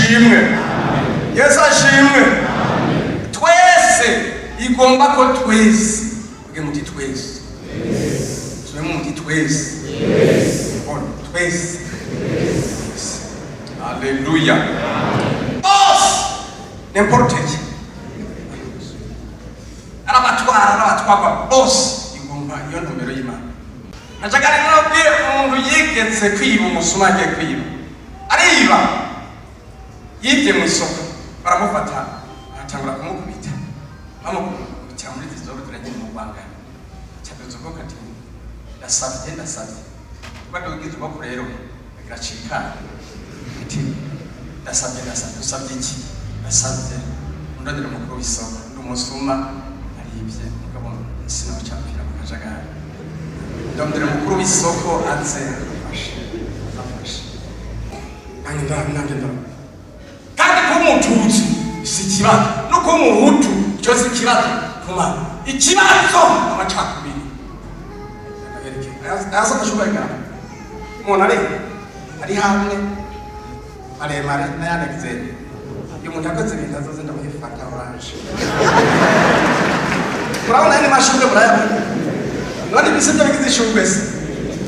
ashimwe. Yesu ashimwe. Twese igomba ko twese uge muti twese tume muti twese twese. Haleluya. Boss n'importe qui arabatwara boss igomba iyo numero y'Imana. Najagari nabwiye umuntu yigeze kwiba umusuma agiye kwiba ariba yibye mu isoko baramufata atangura kumukubita bamukubita muri zizoro turagiye mu Rwanda cyabezo ko kati ndasabye bado ugize ubako rero agacika ati ndasabye usabye iki ndasabye ndadira mukuru w'isoko umusuma aribye mugabo sino cyapfira mu kajagari ndamdira mukuru w'isoko anze afashe nange kandi kumututsi si kibazo no kumuhutu cyo si kibazo kuma ikibazo amacakubiri asa kashubaga umuntu ari hamwe maremare n'ayandegezeni iyo umuntu yakoze ibintu azoze ndamufata oranje murabona ni mashuri murayabona none bisebye bigize ishurwe se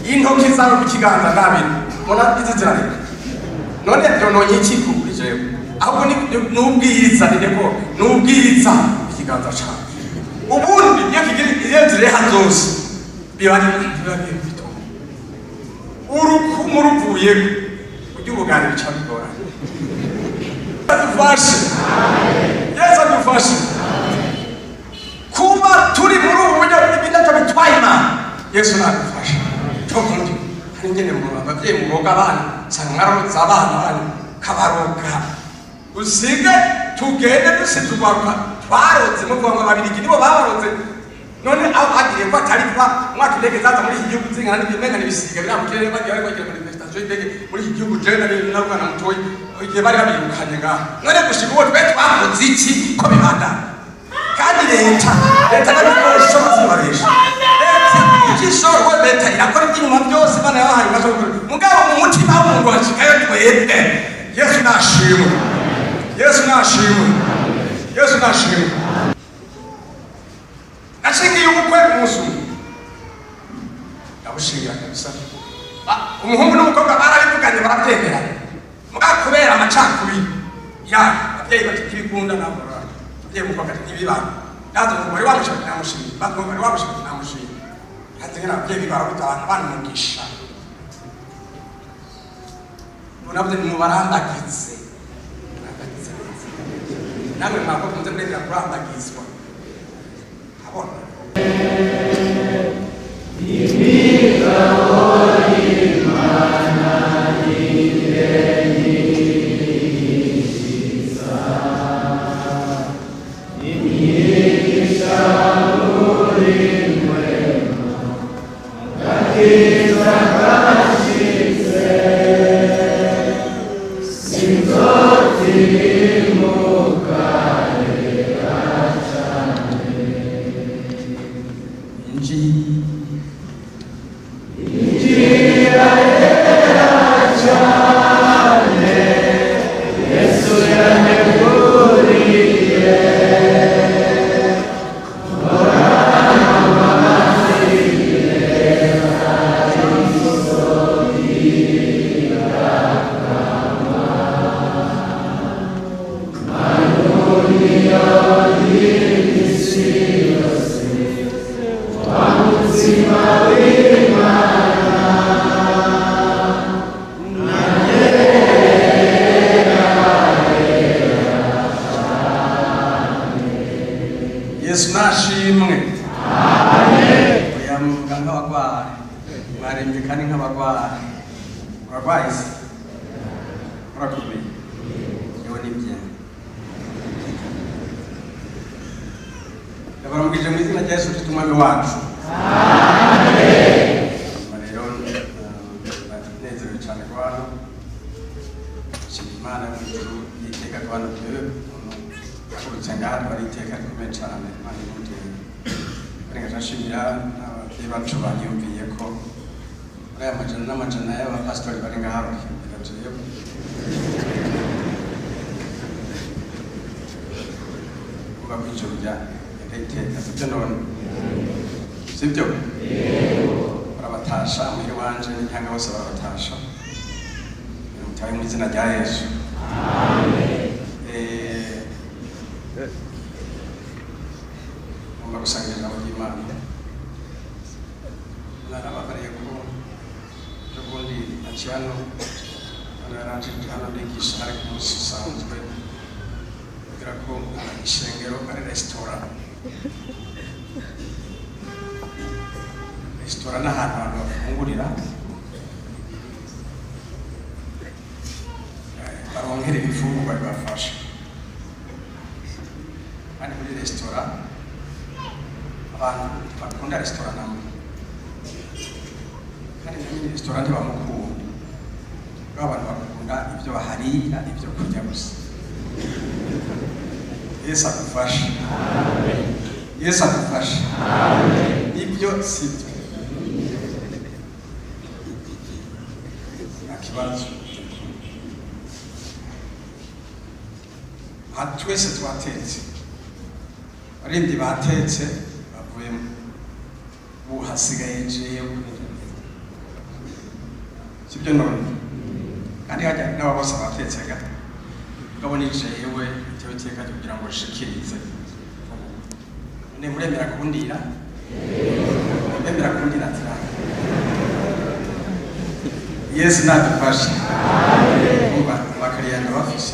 intoki zawe ku kiganza nabiri mona izizirareka none ndononye iki kuri jewe ahubwo n'ubwiza nideko n'ubwiza ikiganza cyawe ubundi iyo kigira zire hanzose bibari bito urukumu ruvuye ujye ubugari bica bigora. Adufashe Yesu adufashe kuba turi muri ubu buryo ibintu bitwaye Imana. Yesu nadufashe cyokundi hari ngene mu abavyeyi muroga abana sangaroza abana kabaroga usige tugende dusitubaka twaroze mu kuva babiri nibo babaroze none aho agire ko atari kwa mwaka indege zaza muri iki gihugu zingana n'ibimega n'ibisiga biramukere bagiye bagira manifestation y'indege muri iki gihugu jenda n'abana mutoyi igihe bari babirukanye ngaho none gushika uwo twe twakoze iki ko bibanda kandi leta n'abikoresho bazibaresha ikishoro leta irakora ibyuma byose bana yabahaye bazokora mugabo mu mutima w'umuntu washikayo twebwe. Yesu nashimwe. Yesu nashimwe. Yesu nashimwe. Nashingiye ubukwe umunsi umwe ndabushingira kabisa umuhungu n'umukobwa barabivuganye barabyemera mugabo kubera amacakubiri ababyeyi bati ntibikunda nabo ababyeyi umukobwa ati ntibibana ndaza umugore wamushaka namushimye umugore wamushaka namushimye kandi ababyeyi barabutana banumugisha unavuze ni mubarandagize namwe mwako kunze kureka kurandagizwa abona Yesu nashimwe. Amen. Oya muganga wagwaye barembye kandi nk'abagwaye uragwaye se urakomeye yewe nibye ndabaramugije mu izina rya Yesu Kristo umwami wacu. Amen. Rero nezerewe cyane kwa Imana mu ijuru yiteka abantu byewe urusengero bari iteka rikomeye cyane Imana imuteye reka nshimira ababyeyi bacu banyumviye ko aya majana n'amajana y'abapasitori bari ngaha batuye kuba kw'ijoro iteka sibyo none sibyo barabatasha muhira wanje n'inyanga bose barabatasha mutaye mu izina rya Yesu ngomba gusangira ijambo ry'Imana narababariye ko ubundi naciye hano naranje hano ndigisha ariko umunsi usanzwe kugira ko ishengero ari restaurant n'ahantu abantu bafungurira baronkera ibifungurwa bibafasha kandi muri restaurant abantu bakunda restaurant namwe kandi muri restaurant ntibamukunda abantu bakunda ibyo baharira ibyo kurya gusa Yesu adufashe Yesu adufashe ibyo sibyo akibazo twese twatetse arindi batetse bavuyemo ubu hasigaye jewe sibyo none kandi hajya n'aba bose batetsega ngabona jewe iteka kugira ngo shikirize ne muremera kundira muremera kundira tira Yesu nadufashe umva bakariya ndabafise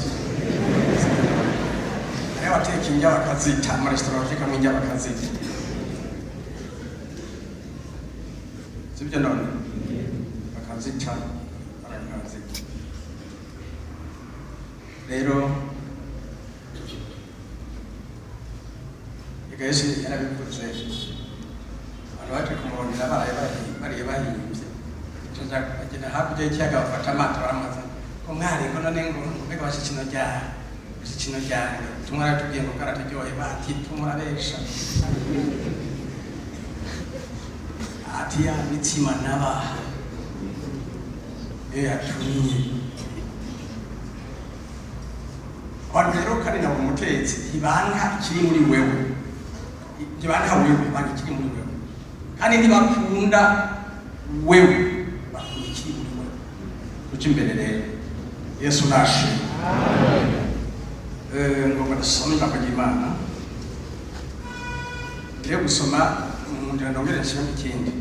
ariyo bateka indya bakazita mu restaurant bateka mu indya bakazita sibyo none bakazita barakazita rero Yesu yarabikoze abantu baje kumurondera bariye bahimbye tuza agenda hakurya y'ikiyaga bafata amato baramaza ko mwari ko none ngo mbega bashikino ryanjye tumwara tugiye ngo karaturyohe bati tumurabesha ati ya mitsima nabaha yatumye abantu rero kandi nabo umutetsi ibanga ikiri muri wewe ntibanga wewe banga ikiri muri wewe kandi ntibakunda wewe bakunda ikiri muri wewe kuki imbere rero Yesu nashe ngomba gusoma ijambo ry'Imana rero gusoma mu ndira ndongere nshyiramo ikindi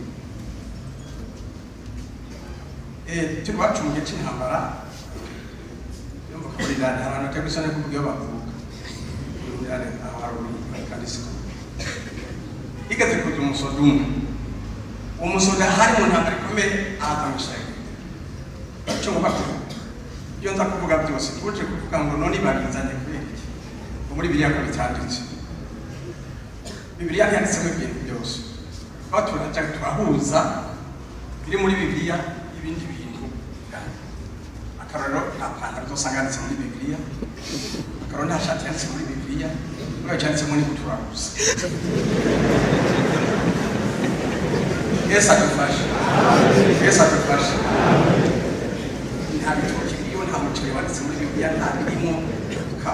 turi wacu mu gihe cy'intambara yumva ko buri dani abantu batari gusa no kuvuga iyo bavuga dani aho hari urumva kandi siko igeze kuza umusoda umwe umusoda hari mu ntambara ikomeye ahatangushaka icyo ngomba kuvuga iyo nza kuvuga byose tuje kuvuga ngo none barizanye kubera iki ngo muri Bibiliya ko bitanditse Bibiliya yanditsemo ibintu byose aho turahuza biri muri Bibiliya ibindi bintu akarorero nta pantaro uzosanga yanditse muri Bibiliya akarorero nta shati yanditse muri Bibiliya niba cyanditsemo ni kuturahuza Yesu adufashe Yesu adufashe nta bitoki iyo nta muceri wanditse muri Bibiliya nta birimo ka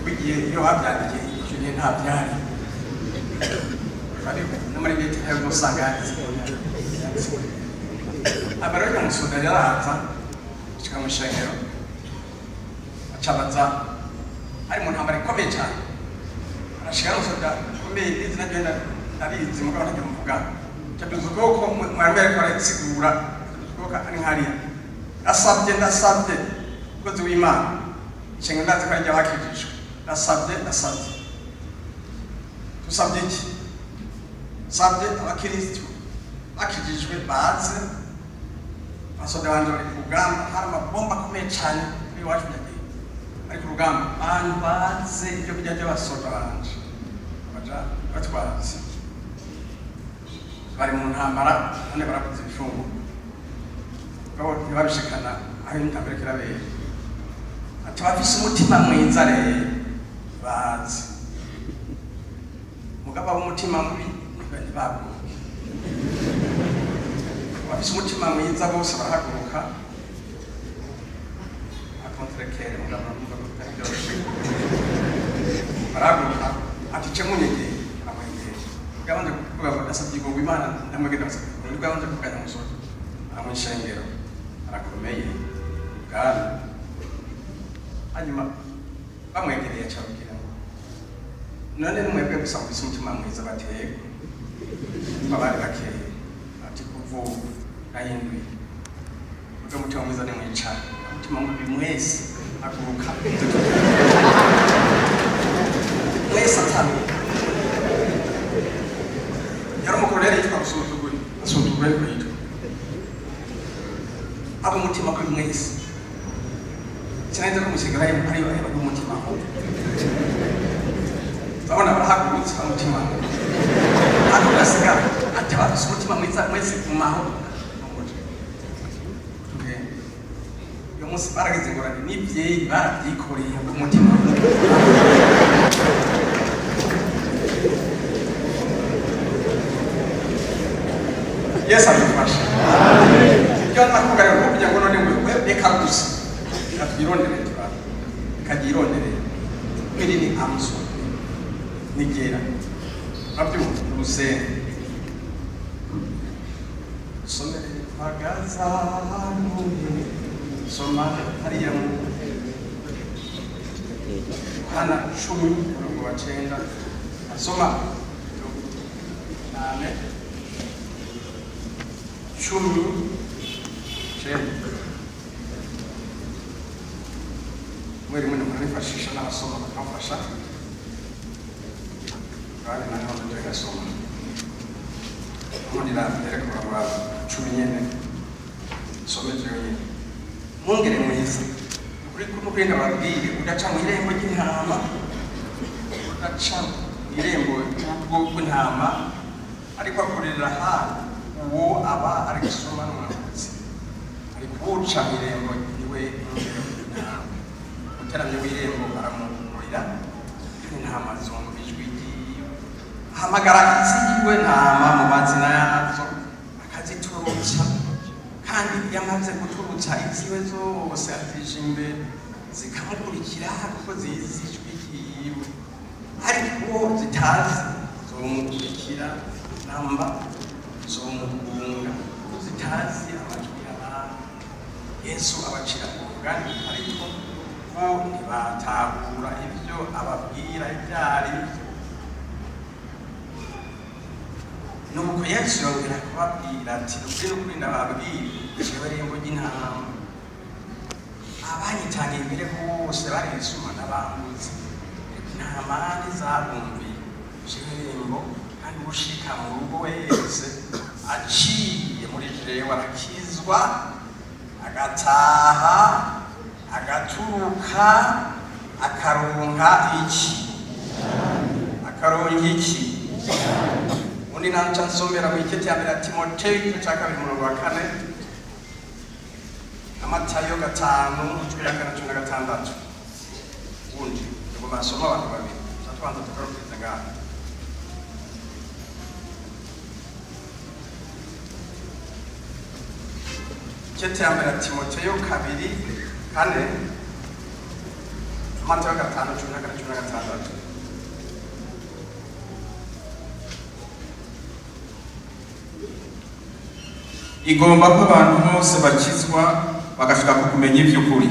bigiye iyo babyandikiye icyo gihe nta byari ariko no muri Bibiliya yo usanga yanditse abarega musoda yaraza kikamushengero acabaza ari mu ntambara ikomeye cyane arashika musoda komeye izina ryo ndabizi mugabo ntajya muvuga cyaduze ubwoko mwambere ko arasigura ubwoko ari nkariya ndasabye kozi w'Imana nshinga ndazi ko ari ryabakijijwe ndasabye tusabye iki sabye abakristo bakijijwe baze basoda banje bari ku rugamba hari amabomba akomeye cyane kuri iwacu byagiye ari ku rugamba abantu baze ibyo kurya by'abasoda banje baja batwazi bari mu ntambara none barakoze ibifunguro ngabo ntibabishikana aho intambara kirabera ati bafise umutima mwiza rero bazi mugabo w'umutima mubi ntibabo bafise umutima mwiza bose barahaguruka akontrekere mugabo numva ko bitari byoroshye araguruka ati cemunyege amwegere gabanje kuvuga ngo ndasabye ngo Imana ndamwegere ndasabye ngo gabanje kuganya umusoro aramwishengero arakomeye kandi hanyuma bamwegereye cyabwira none mwebwe gusa ngo umutima mwiza bateye babari bakeye ati kuvo ayindwi ubwo umutima mwiza ni mwica umutima mubi mwese aguruka mwese atanu yari umukorera yitwa Gusuzugura asuzugura ariko yitwa abo umutima mubi mwese cyane ko musigara ariyo umutima mubi babona barahagurutse umutima hano urasigara ati bafise umutima mwiza mwese mu mahoro uyu munsi baragize ingorane n'ibyeyi barabyikoreye ku mutima Yesu adufashe ibyo nakubwira ngo kugira ngo none we reka gusa atwirondere turara ikagirondere iri ni amso nigera abyo urusenge somere magazanuye soma hariya mu Hana 10:9 asoma nane 10:9 mwere mwana mwanifashisha n'abasoma bakafasha kandi nani wabyo gasoma muri la mbere kwa 10 some jewe mungere mwiza kuri kumugenda babwire udaca mu irembo ry'intama udaca irembo ry'intama ariko akorera hano uwo aba ari gusoma n'umukozi ari kuca irembo niwe intama utaramye w'irembo aramugurira intama zombi ijwi hamagara iziwe ntama mu mazina yazo akaziturutsa kandi yamaze guturutsa iziwe zose atije imbere zikamukurikira kuko zizijwe ikiwe ariko zitazi zomukurikira namba zomugunga zitazi amajwi y'abantu Yesu abacira umugani ariko bo ntibatahura ibyo ababwira ibyari nuko Yesu yongera kubabwira ati rukuri n'ukuri ndababwira jewe rembo ry'intama abanyitangiye imbere bose bari Yesu n'abambuzi intama ntizabumviye jewe rembo kandi ushika mu rugo wese aciye muri jewe arakizwa agataha agaturuka akaronka iki undi nanca nsomera mu ikete ya mbere ya Timoteyo igice cya 2:4 Amatayo 5:16 ubundi ngo basoma abantu babiri twanza tukarukiriza ngaho ikete ya mbere ya Timoteyo 2:4 Amatayo 5:16 igomba ko abantu bose bakizwa bagashaka kumenya iby'ukuri.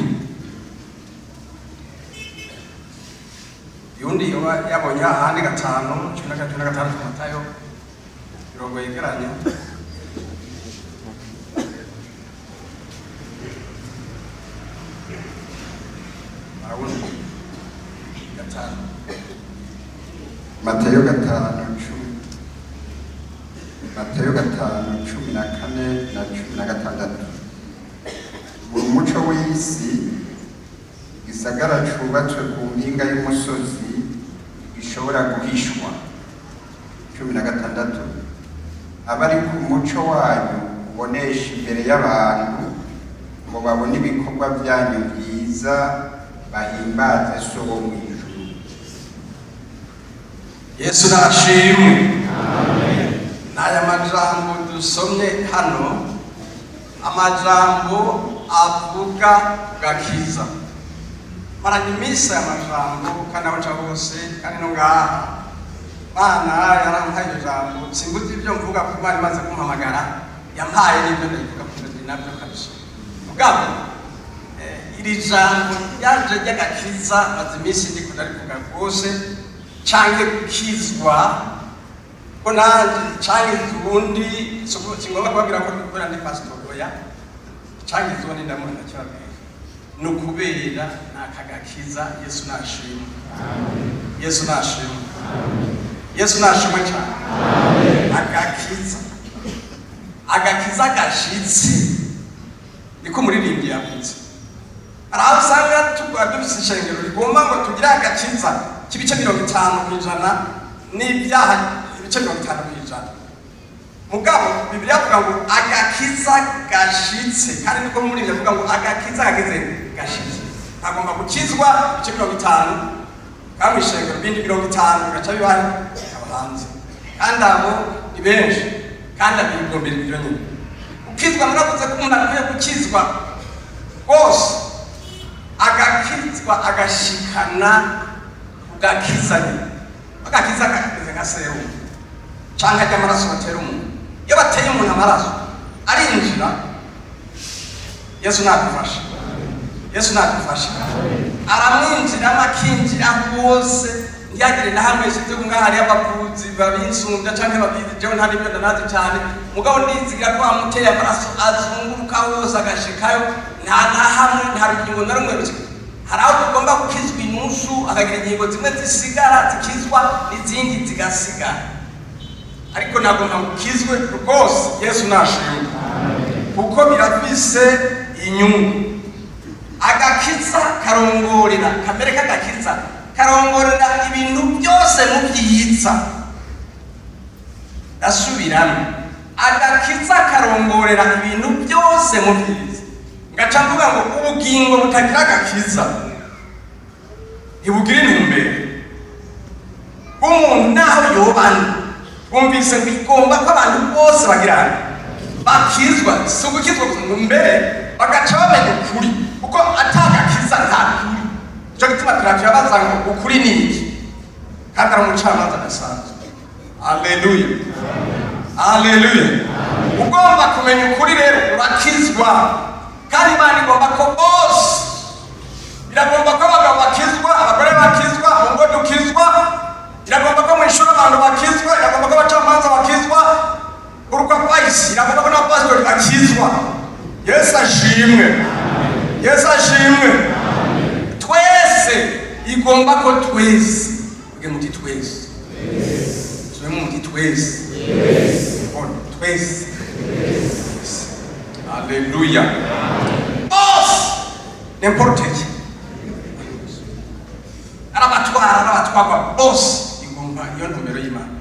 Yundi yabonye ahandi 5:16 Matayo mirongo yegeranye Matayo 5:14-16 buri muco w'isi gisagara cubatswe ku mpinga y'umusozi gishobora guhishwa. 16 abari ku muco wanyu ubonesha imbere y'abantu ngo babone ibikorwa byanyu byiza bahimbaze so wo mu ijuru. Yesu nashimwe. Amen. Naya majambo dusomye hano amajambo avuga gakiza maranyimisa amajambo kandi abaca bose kandi no ngaha Mana yarampaye iryo jambo simbuze ibyo mvuga ku Imana imaze kumpamagara yampaye n'ibyo ndayivuga kuri nabyo kabisa mugabo iri jambo yaje ry'agakiza maze iminsi ndiko ndarivuga rwose canke gukizwa ko nanje canke ubundi singomba kubabwira ko dukora ni pastor oya canke zone ndamubona cyabwira no kubera nakagakiza Yesu nashimwe amen Yesu nashimwe amen Yesu nashimwe cyane agakiza gashitsi niko muririmbyi yavuze arasanga dufise ishengero rigomba ngo tugire agakiza kibice 50% n'ibyaha ibice 50%. Mugabo Bibiliya avuga ngo agakiza gashitse kandi niko muririmbyi avuga ngo agakiza gashitse agomba gukizwa ibice 50 kandi ishengero bindi 50 gaca bibari abahanzi kandi abo ni benshi kandi abigombera ibyo nyine ukizwa muravuze ko umuntu akwiye gukizwa rwose agakizwa agashikana ugakizanye agakiza kakageze nka serumu canke ry'amaraso batera umuntu iyo bateye umuntu amaraso arinjira Yesu nadufasha aramwinjiramo akinjira hose ntiyagire na hamwe yashyize ngo ngaho hariyo abavuzi babinsumbya canke babizi jewe nta n'ibyo ndanazi cyane mugabo nizigira ko amuteye amaraso azunguruka hose agashikayo nta na hamwe nta rugingo na rumwe rukika hari aho tugomba gukizwa inusu akagira ingingo zimwe zisigara zikizwa n'izindi zigasigara ariko nagomba gukizwe rwose Yesu nashimwe kuko birafise inyungu agakiza karongorera kamere k'agakiza karongorera ibintu byose mu byiza asubiramo agakiza karongorera ibintu byose mu byiza ngaca mvuga ngo ubugingo butagira agakiza ntibugira intumbero umuntu naho yobana bumvise ngo igomba ko abantu bose bagirana bakizwa si ugukizwa gusa ngo mbere bagaca bamenya ukuri kuko atagakiza nta kuri cyo gituma Pilato yabaza ngo ukuri ni iki kandi ari umucamanza adasanzwe Haleluya ugomba kumenya ukuri rero urakizwa kandi Imana igomba ko bose iragomba ko abagabo bakizwa abagore bakizwa ngo dukizwa iragomba ko mu ishuri abantu bakizwa iragomba ko abacamanza bakizwa urukwa kwayisi iragomba ko n'abapasitori bakizwa Yesu ashimwe twese igomba ko twese uge muti twese Haleluya bose n'importe qui arabatwagwa bose igomba iyo ntumbero y'Imana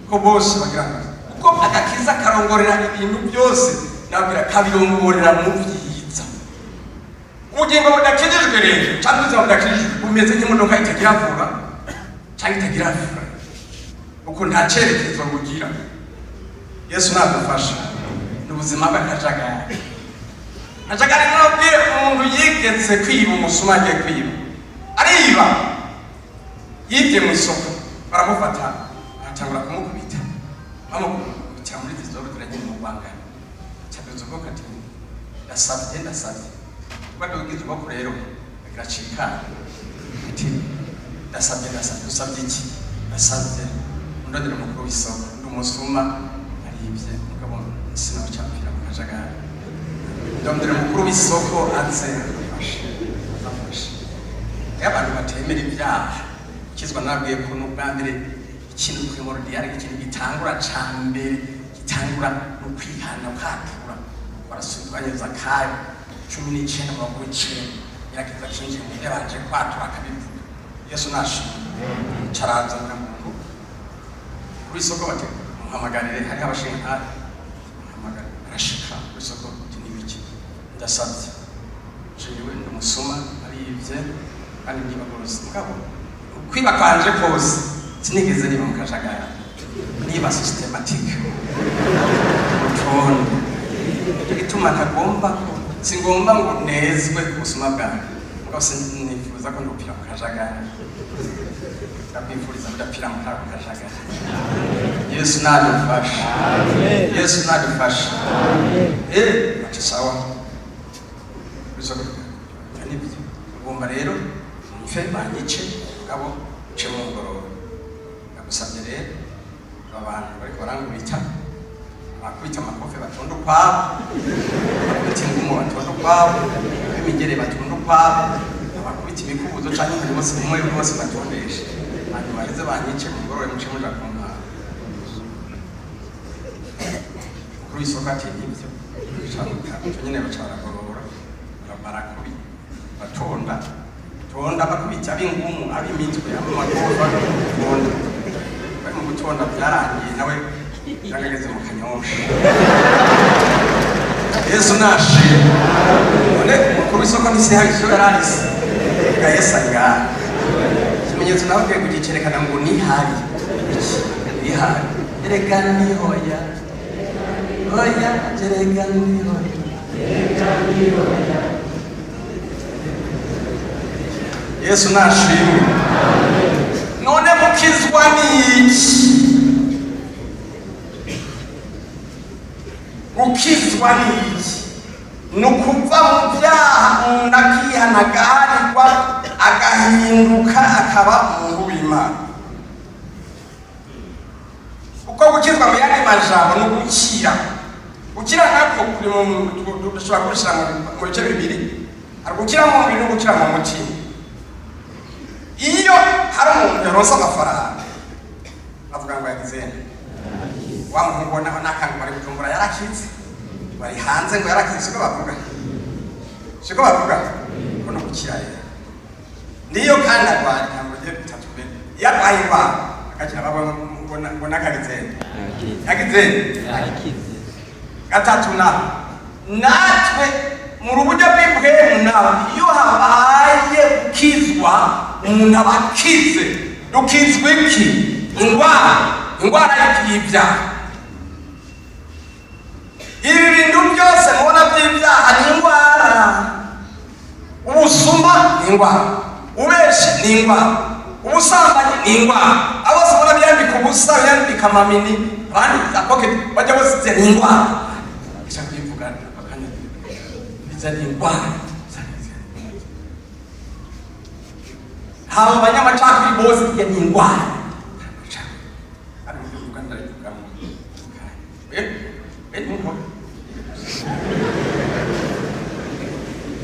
ko bose bagirana kuko agakiza karongorera ibintu byose nabwira kabirongorera mu byiza ubugingo budakijijwe rero cyangwa ubuzima budakijijwe bumeze nk'imodoka itagira vura cyangwa itagira vura kuko nta cyerekezo bugira Yesu nadufasha n'ubuzima bw'akajagari n'ubwire umuntu yigeze kwiba umusuma agiye kwiba ariba yibye mu isoko baramufata baratangura kumukubita bamukubitira muri zizoro turagenda mu bangana cyabizo ko kati ndasabye badogize ubako rero agiracika ati ndasabye usabye iki ndasabye undondera mukuru w'isoko ndi umusuma aribye mugabo sinaho cyapfira mu kajagari ndondera mukuru w'isoko anze afashe abantu batemera ibyaha kizwa nabwiye ko n'ubwa mbere ikintu primordial ikintu gitangura cyambere gitangura no kwihana kwatura barasubiranyeza kayo 19 baguciye yakiza kinje mu yabanje kwatura kabivuga Yesu nashimwe caraza na muntu kuri soko bate muhamagarire hari abashinga muhamagara arashika kuri soko n'ibiki ndasabye jewe n'umusuma arivye kandi nibagoroze mugabo kwiba kwanje kose sinigeze niba mu kajagari niba systematique utonde gituma ntagomba singomba ngo nezwe ku busuma bwanjye rwose nifuza ko ndupfira mu kajagari ndakwifuriza kudapfira mu kajagari. Yesu nadufasha, Yesu nadufasha. Ati sawa nibyo ugomba rero mfe banyice ngabo ce mu ngororo. Ndagusabye rero abantu bariko barangubita bakubita amakofe batonda ukwabo, bakubita ingumu batonda ukwabo, imigere batonda ukwabo, abakubita imikubuzo canke buri bose umwe bose batondeshe, hanyuma reze banyice mu ngororo muce muja kuntara. Kuri isoko ati nibyo cyo nyene bacaragorora barakubi batonda bakubita ab'ingumu ab'imitwe amakofe batonda bari mu gutonda byarangiye nawe yageze mu kanyosha. Yesu nashimwe. None umukuru w'isoko n'isiha icyo yararisi ga Yesu nga ikimenyetso nawe ugiye kugicerekana ngo nihari erega nihoya hoya erega nihoya Yesu nashimwe. None mukizwa n'iki? Ukizwa n'iki? Nukuva mu byaha umuntu akihana agaharirwa agahinduka akaba umuntu w'Imana. Uko gukizwa mu yandi majambo ni ugukira. Gukira nako kuri mu dushobora kubishyira mu bice bibiri. Hari gukira mu mubiri no gukira mu mutima. Iyo hari umuntu yaronse amafaranga avuga ngo yagize wa muhungu naho nakantu bari Bujumbura yarakize bari hanze ngo yarakize siko bavuga ko no gukira rero niyo kandi arwari ntabwo giye bitatu be yarwaye ba akakira baba ngo nakagize yagize gatatu na natwe mu rubuja bw'ibwemu nawe iyo habaye gukizwa umuntu abakize. Dukizwa iki? Ingwara y'ibyaha. Ibi bintu byose mubona by'ibyaha ni ingwara. Ubusuma ni ingwara, ubeshi ni ingwara, ubusambanyi ni ingwara. Abose mubona byambika ubusa byambika amamini abandi akoke bajya bose ni ingwara. Ishaka kuyivuga bakanya bizani ingwara. Haba abanyamacakuri bose ya ni ingwara. Ari mu Uganda y'Uganda.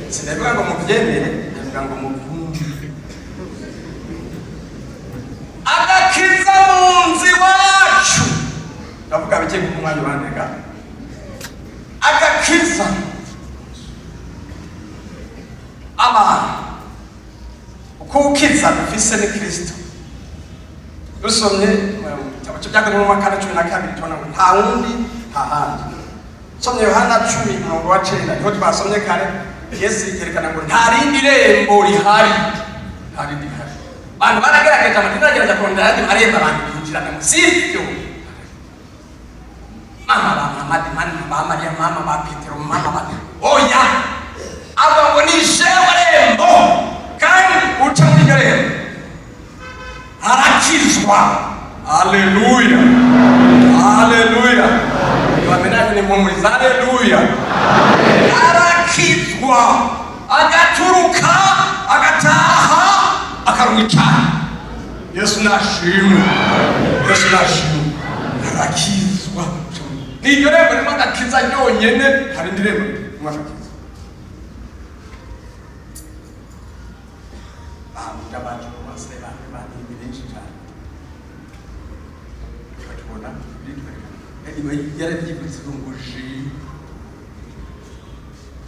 Sinavuga ngo mubyemere, ndavuga ngo mubyumve. Agakiza munzi wacu. Ndavuga bike ku mwanya bandega. Agakiza abantu kukiza dufise ni Kristo. Dusomye cyo byagana mu makana 12 tubona ngo nta wundi hahandi. Somye Yohana 10:9 niho twasomye kare Yesu yerekana ngo nta rindi rembo rihari. Bantu baragerageje amategeko kondera ati areba abantu binjirana mu sityo. Mama Maria mama ba Petero mama ba oya aba ngo ni shewe rembo kandi uca muri garero arakizwa. Haleluya, haleluya, wamenaje ni muri haleluya. Arakizwa agaturuka agataha akaruka. Yesu nashimwe, Yesu nashimwe. Arakizwa ni yorembo ni magakiza nyonyene hari ndirembo mwafiki abantu baseba bandi birinshi cyane batubona iwe yarabyibutse ngo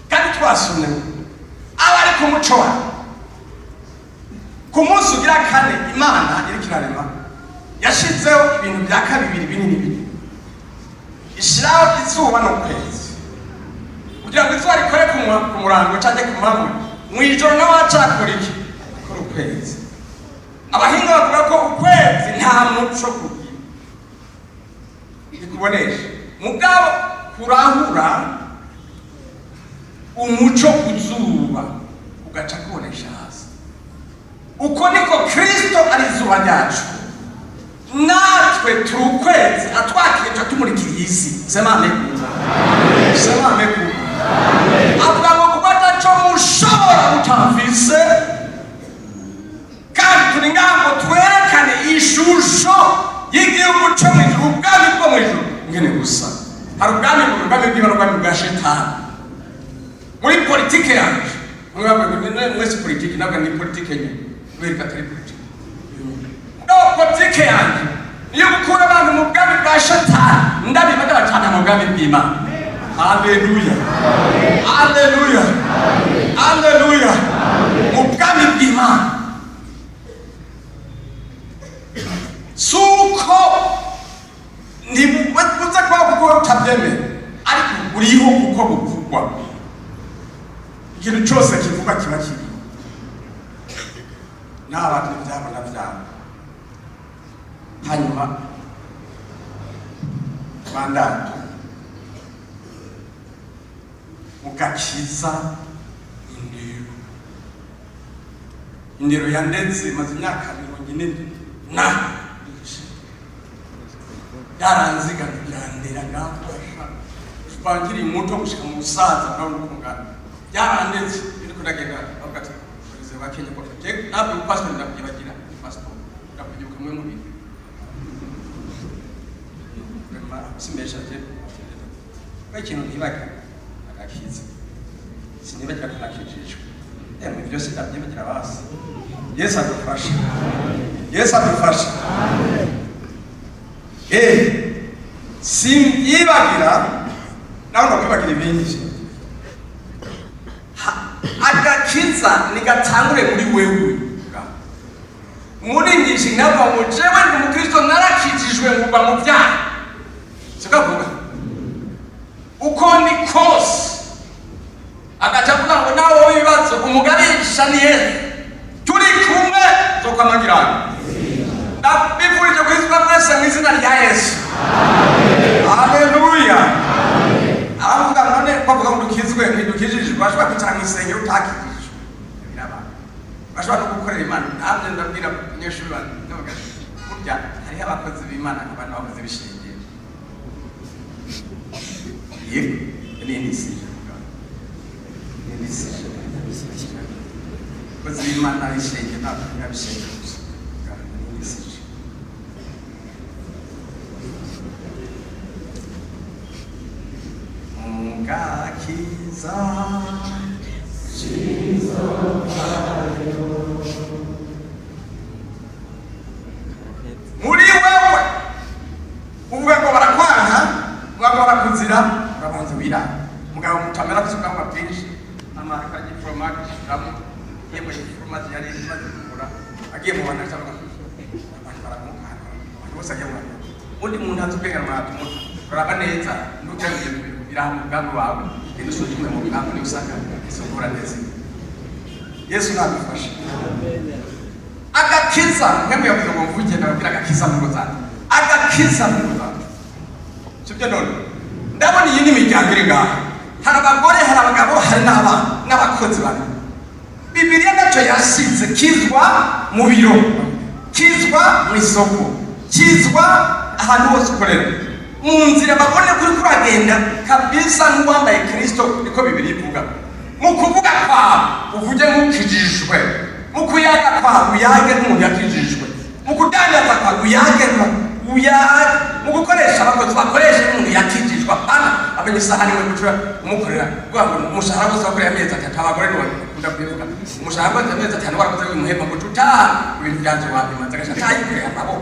kandi twasomye abari ku muco wa ku munsi ugira kane Imana iri kirarema yashizeho ibintu bya kabiri binini ishiraho izuba no kwezi kugira ngo izuba rikore ku murango cyangwa ku manywa mu ijoro n'abacakora iki kuri ukwezi. Abahinga bavuga ko ukwezi nta muco kugira ikubonesha mugabo kurahura umuco kuzuba ugaca kubonesha hasi. Uko niko Kristo ari izuba ryacu, natwe turi ukwezi atwakije tumurikira isi. Sema amen. Sema amen. Avuga ngo kuko ataco mushobora gutamvise kandi turi ngango twerekane ishusho y'igihugu cyo mu ijuru, ubwami bwo mu ijuru ngene gusa. Hari ubwami bw'Imana n'ubwami bwa Shetani. Muri politike yacu mwese politike nabwo ni politike nyine wereka atari politike. No politike yanjye niyo gukura abantu mu bwami bwa Shetani ndabibaga bacana mu bwami bw'Imana. Haleluya, haleluya, haleluya. Mu bwami bw'Imana suko ni buza kwa kuko utabyemera ariko uriho kuko buvugwa. Ikintu cyose kivuga kiba kiri n'abantu byabo na byabo. Hanyuma bandatu mugakiza indero yandetse maze imyaka 40 yaranziga byandera gafasha twangira muto gushika mu busaza nawe ukungana yarandetse iri kudagenda abagati barize bakenya ko je nabwo pastor ndakuyibagira pastor ndakuyibuka mwe mu bintu mara simesha je ikintu ntibaga agakiza sinibagira ko nakijijwe mu byose ndabyibagira basi. Yesu adufashe, Yesu adufashe. Simyibagira nawe ndakwibagira ibindi. Agakiza nigatangure muri wewe. Muri nyinshi ngava mu jewe ndi umukristo narakijijwe nguba mu byaha. Sikavuga uko ni kose agaca kugira ngo nawe wibaze umugarisha ni Yesu turi kumwe zokamagirana. Ndabifurije kwizwa mwese mu izina rya Yesu. Haleluya. Avuga none bavuga ngo dukizwe ntidukijijwe bashobora kwicara mu isengero utakijijwe. Bashobora no gukorera Imana. Namwe ndabwira abanyeshuri banjye burya hariho abakozi b'Imana n'abantu bakoze bishengero. Yego ni isi. Kozi b'Imana bishengero ntabwo bishengero. Gakiza muri wewe uvuga ngo barakwanga ngo barakuzira urabanza wira mugabo mutamera kusuka amapishi amarika y'ifromage ramu yebo y'ifromage yari imaze kugura agiye mu bana cyangwa baramuka bose agiye mu undi muntu azubega amatu uraba neza ndutangiye biramu bwangu wawe indusuzumwe mu bwangu ni usanga isukura neza. Yesu nabifashe. Agakiza nkemwe yavuze ngo mvuge ndabwira agakiza mu Rwanda. Agakiza mu Rwanda. Sibyo none. Ndabona iyi ni imiryango iri ngaha. Hari abagore, hari abagabo, hari n'abana n'abakozi bane. Bibiliya naco yasize kizwa mu biro, kizwa mu isoko, kizwa ahantu hose ukorera. Munzira babone kuri kuragenda kabisa n'uwambaye Kristo niko Bibiliya ivuga. Mu kuvuga kwa uvuge mukijijwe, mu kuyaga kwa uyage n'umuntu yakijijwe, mu kudandaza kwa uyage mu gukoresha abakozi bakoresha n'umuntu yakijijwe. Apana abanyisahani we gucura umukorera rwango umushahara wose wakorera amezi 3 abagore ni ndabivuga umushahara wose amezi 5 warakoze umuhemba gucuta ibintu byanje wabimaze gasha tayikorera nabo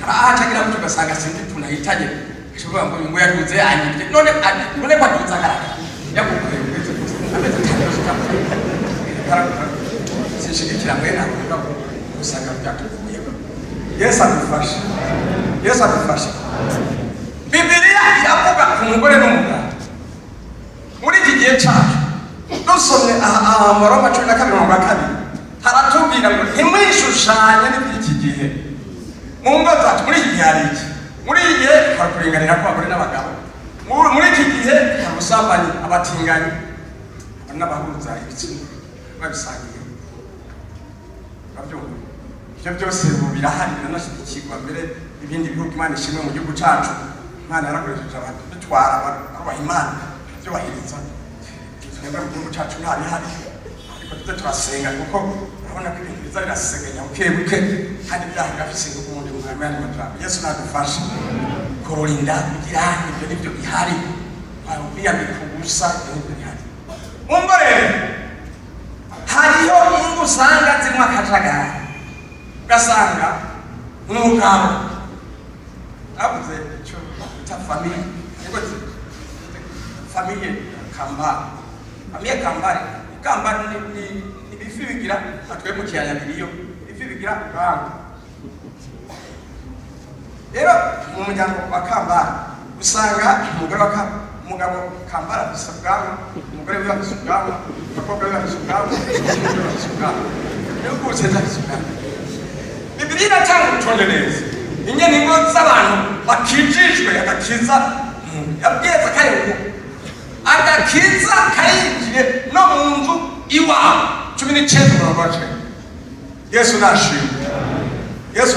arahacagira gucuka sanga sindi tunahitaje kishobora ngo yaduze anyibye none kwaduza garaka yakukorera amezi 5 sishigikira mwena usanga byatuvuye. Yesu adufashe, Yesu adufashe. Bibiliya iravuga ku mugore n'umugabo muri iki gihe cyacu dusomye Abaroma 12:2 haratubwira ngo ntimwishushanye n'iki gihe mu ngo zacu. Muri iki gihe hari iki? Muri iki gihe hari kuringanira kw'abagore n'abagabo. Muri iki gihe hari ubusambanyi, abatinganyi n'abahuza ibitsina. babisangiye babyumva ibyo byose ubu birahari biranashyigikirwa mbere ibindi bihugu Imana ishimwe mu gihugu cyacu Imana yarakoresheje abantu bitwara barubaha Imana byubahiriza twebwe mu gihugu cyacu nta bihari ariko tuze turasenga kuko urabona ko ibintu biza birasegenya buke buke kandi byaha bigafise ingufu mu gihugu Imana y'amajambo Yesu nadufashe kurinda kugira ibyo nibyo bihari kwiyambika ubusa ibyo bihari umva rero hariho ingo usanga zirimo akajagari ugasanga n'umugabo abuze icyo bita famiye famiye kambare ni ibifi bigira atwe mu kiyaya biriyo ibifi bigira ubwanwa rero mu muryango wa kambare usanga umugabo kambara afise ubwanwa umugore we afise ubwanwa abakobwa be afise ubwanwa abahungu bafise ubwanwa rero bose afise ubwanwa Bibiliya iratanga urutonde neza ingene ingo z'abantu bakijijwe agakiza yabwiza karengo agakiza kayinjiye no mu nzu iwawe 19 murabaje Yesu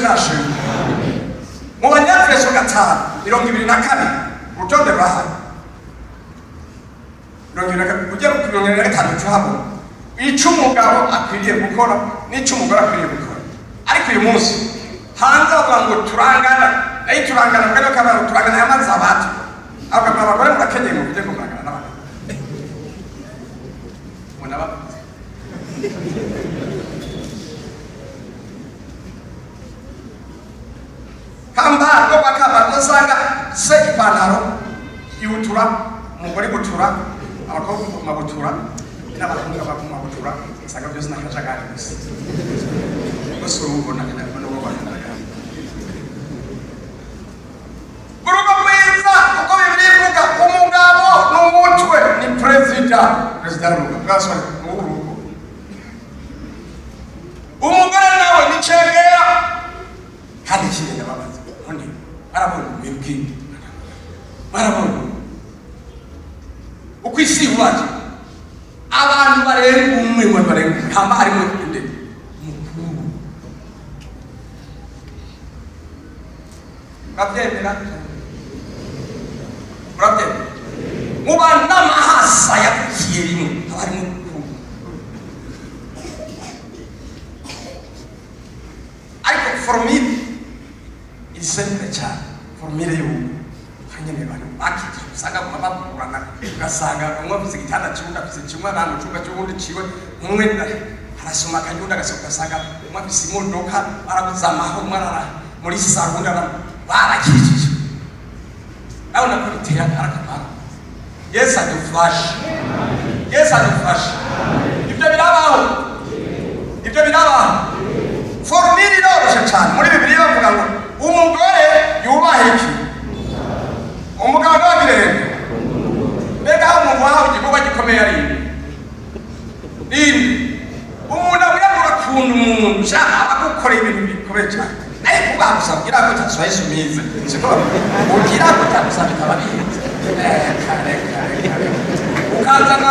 nashimwe mu banyafeso 5:22 urutonde rwahari ujya kunyongerera gatanu cyabo icyo umugabo akwiriye gukora n'icyo umugore akwiriye gukora ariko uyu munsi hanze bavuga ngo turangana nayo turangana mbere yo kabara turangana y'amazi abatu abagore murakenyeye mu buryo kurangana n'abandi muna bavuze kamba ko bakaba usanga se ipantaro ibutura umugore gutura abakobwa mabutura n'abahungu bakumabutura usanga byose nakajagari gusa gusa ubona kandi n'uwo bantu urugo rwiza uko Bibiliya ivuga umugabo n'umutwe ni perezida w'urugo bwasore n'urugo umugore nawe ni cegera kandi ikindi ndababaza undi barabona mwebwe barabona uko isi iwaje abantu barenga umwe barenga hamba harimo inde mukuru babyemera mubana mahasa yakiye rimwe abarimo mukuru ariko formule isembe cyane formule y'ubu hanyene bano bakije usanga babakurana ugasanga umwe afite igitanda cy'undi afite kimwe abantu cyumba cy'undi ciwe umwe arasoma akanyunda ugasanga umwe afite imodoka baraguza amahoro mwarara muri sarunda barakijije nawe nako bitera arakabara Yesu adufashe ibyo birabaho formule iroroshye cyane muri Bibiliya bavuga ngo umugore yubahe iki umugabo n'abagire mbega aho umuntu wahawe igikorwa gikomeye ari nini umuntu abwira ngo akunda umuntu ushaka agukorera ibintu bikomeye cyane ariko ubagusaba kugira ngo utaswaye isumize siko ugira ngo utasaba bikaba bihenze kare ukazana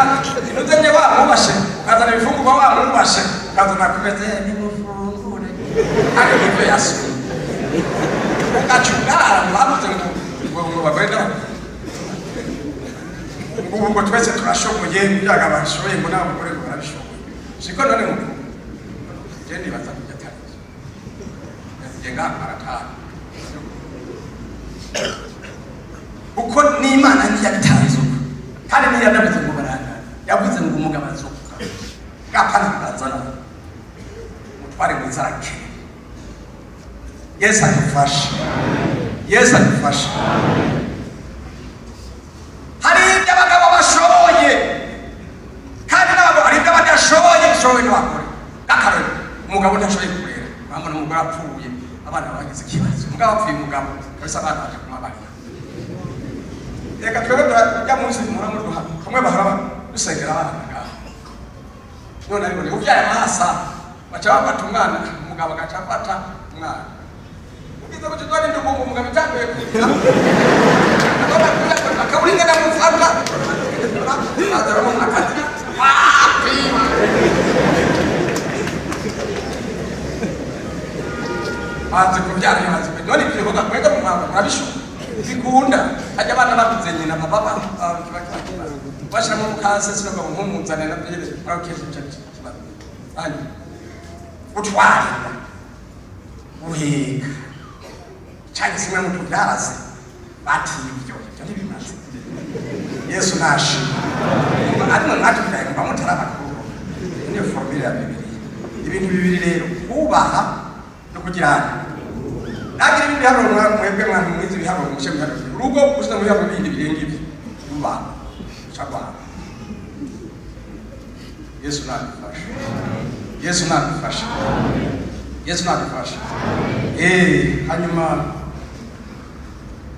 inuzanye wamubashe ukazana ibifungurwa wamubashe ukazana kumeze nimufungure ariko ibyo yasuye ugacungara muhabuze ngo bagwenda ubwo twese turashoboye byaga bashoboye ngo n'abagore barabishoboye siko none mu gende batakujya cyane yenga aratana uko n'Imana ntiyabitanze kandi ntiyanabize ngo baranga yavuze ngo umugabo azoka gapana bazana mutware mu zake Yesu adufashe hari ibyo abagabo bashoboye kandi n'abagabo hari ibyo badashoboye n'abagore akarere umugabo udashoboye kurera bamwe umugore apfuye abana bagize ikibazo umugabo apfuye umugabo kabisa abana baje kumabarira reka twebwe turajya munsi muramuduha kamwe bahora dusengera abana ngaho none ariko ubyaye amahasa baca bafata umwana umugabo agaca afata umwana ugize ngo tutware ndugu umugabo utambaye kugira akawuringa ndamufata azaramo akati bazi kubyara bazi none ibyo bivuga kwega mu mwaka murabisho bikunda hajya abana bakuze nyina papa bashira mu kase sinabwo nkumuzane na byo bakeze cyane ani utwara uheka cyane simwe mu tubyarase bati ibyo ntibimaze Yesu nashi arimo natubyaye bamutara bakuru niyo formula ya Bibiliya ibintu bibiri rero kubaha no kugirana nagira ibindi hano mwebwe mwana mwizi bihabo mu shema rugo kuza mu yabo bindi birenga ibi kubaha chakwa Yesu nadufasha Yesu nadufasha Yesu nadufasha hanyuma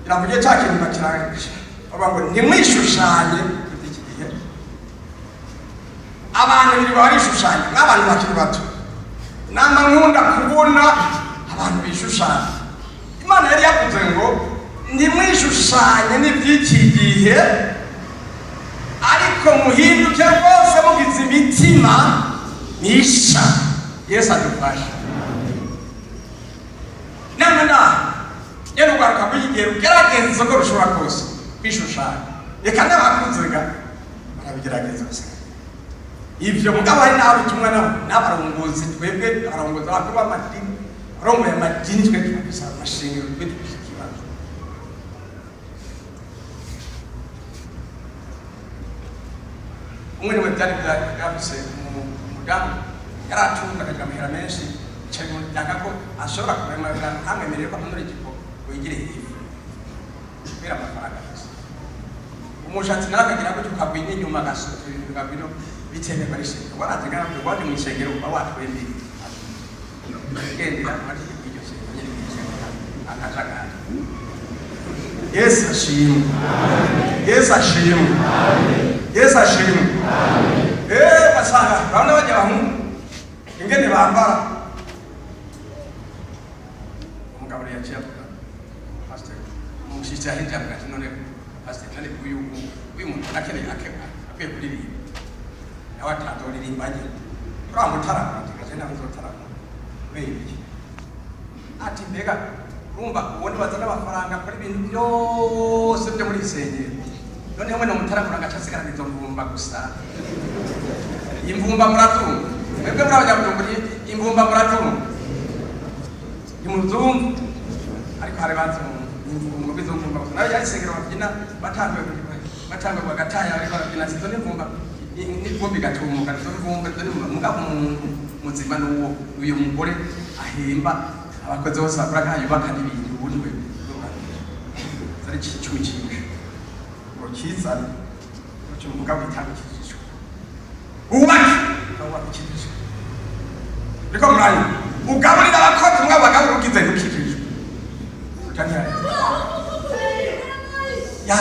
iravuye cyakindi bakirangije abantu ntimwishushanye iki gihe abantu biri barishushanye n'abantu bakiri bato n'amankunda kubona abantu bishushanya Imana yari yavuze ngo ntimwishushanye n'iby'iki gihe ariko muhinduke rwose mugize imitima misha Yesu adufasha namana yero garuka kuyigiye ugerageza ko rushobora kose kwishushanya reka n'abakunzega barabigerageza gusa ivyo mugabo ari nawe tumwe n'abarongozi twebwe abarongozi bakuru b'amadini abarongoye amadini twe twabisa amashingiro twe tukibazo umwe niwe byari byaguse umudamu yaratunga akamera menshi cyane mu byanga ko ashobora kumenya amwemerera ko muri igipo wigire ifu kubera amafaranga umushatsi nakagira ko tukagwina inyuma gasoto bino bitende barishe warategana ko wandi mu ishengero uba watwembi gendera mati ibyo shengero nyine akajaga Yesu ashimwe Yesu ashimwe Yesu ashimwe basanga bana bajya bamu ingene bambara umugabo yaciye pastor umushyitsi ahita ati none pastor none uyu muntu akeneye akwiye kuririmba nawe atazoririmbanye turamutara tugaje nawe uzotara wewe ati mbega urumva ubundi bazana amafaranga kuri ibintu byose byo muri isengero none hamwe no mutaramura agacasigara nizo mvumba gusa imvumba muratumva mwebwe murabanyabujumbura imvumba muratumva imuzungu ariko hari bantu imvumba bizumvumba gusa nawe yasengera babyina batangwe bagataya ariko babyina sizo n'imvumba n'ivumbi gatumuka nizo mvumba mugabo muzima n'uwo uyu mugore ahemba abakozi bose bakora nkayubaka n'ibintu ubundi we zari cyicumi cyinshi ngo kizana cyo mugabo itanga kijisho ubaki nawe kijisho riko murayi ugaburira abakozi mwe abagabo ukize n'ukijisho utanya ya